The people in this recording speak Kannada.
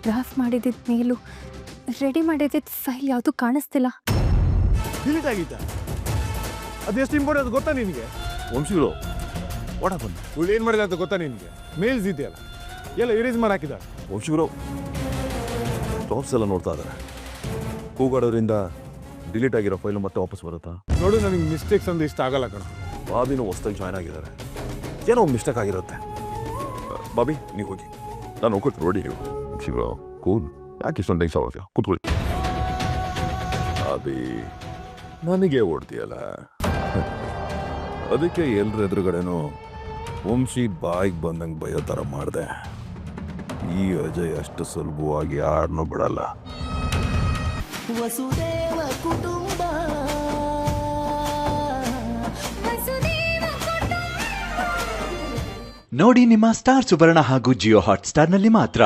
ಡ್ರಾಫ್ಟ್ ಮಾಡಿದ್ದಿದ್ದ ಮೇಲೂ ರೆಡಿ ಮಾಡಿದ್ದಿದ್ದ ಫೈಲ್ ಯಾವುದು ಕಾಣಿಸ್ತಿಲ್ಲ. ಡಿಲೀಟ್ ಆಗಿತ್ತಾ? ಅದೆಷ್ಟು ಇಂಪಾರ್ಟೆಂಟ್ ಗೊತ್ತಾ ನಿನಗೆ? ವಂಶಿಗಳು ವಾಟ್ ಹ್ಯಾಪನ್? ಇವಳು ಏನು ಮಾಡಿದ ಅಂತ ಗೊತ್ತಾ ನಿನಗೆ? ಮೇಲ್ಸ್ ಇದೆಯಲ್ಲ ಎಲ್ಲ ಇರೇಸ್ ಮಾಡಿ ಹಾಕಿದ್ದಾರೆ. ವಂಶಿಗಳು ಜಾಬ್ಸ್ ಎಲ್ಲ ನೋಡ್ತಾ ಇದ್ದಾರೆ. ಕೂಗಾಡೋದ್ರಿಂದ ಡಿಲೀಟ್ ಆಗಿರೋ ಫೈಲು ಮತ್ತೆ ವಾಪಸ್ ಬರುತ್ತಾ? ನೋಡು, ನನಗೆ ಮಿಸ್ಟೇಕ್ಸ್ ಅಂದ್ರೆ ಇಷ್ಟ ಆಗಲ್ಲ ಕಣ. ಬಾಬಿನೂ ಹೊಸ್ದಾಗಿ ಜಾಯ್ನ್ ಆಗಿದ್ದಾರೆ, ಏನೋ ಮಿಸ್ಟೇಕ್ ಆಗಿರುತ್ತೆ. ಬಾಬಿ ನೀವು ಹೋಗಿ, ನಾನು ಹೋಗ್ಕೊಟ್ಟು ನೋಡಿ. ನೀವು ವಂಶಿಗಳು ಕೂಲ್, ಯಾಕೆ ಇಷ್ಟೊಂದು ಟೆನ್ಷನ್ ಆಗುತ್ತೆ? ಕೂತ್ಕೊಳ್ಳಿ. ಬಾಬಿ ನನಗೆ ಓಡ್ತೀಯಲ್ಲ, ಅದಕ್ಕೆ ಎಲ್ರ ಎದುರುಗಡೆನೂ ವಂಶಿ ಬಾಯಿಗೆ ಬಂದಂಗೆ ಬಯೋ ಥರ ಮಾಡಿದೆ. ಈ ಅಜಯ್ ಅಷ್ಟು ಸುಲಭವಾಗಿ ಯಾರನ್ನೂ ಬಿಡಲ್ಲ. ವಸುದೇವ ಕುಟುಂಬ ನೋಡಿ ನಿಮ್ಮ ಸ್ಟಾರ್ ಸುವರ್ಣ ಹಾಗೂ ಜಿಯೋ ಹಾಟ್ ಸ್ಟಾರ್ನಲ್ಲಿ ಮಾತ್ರ.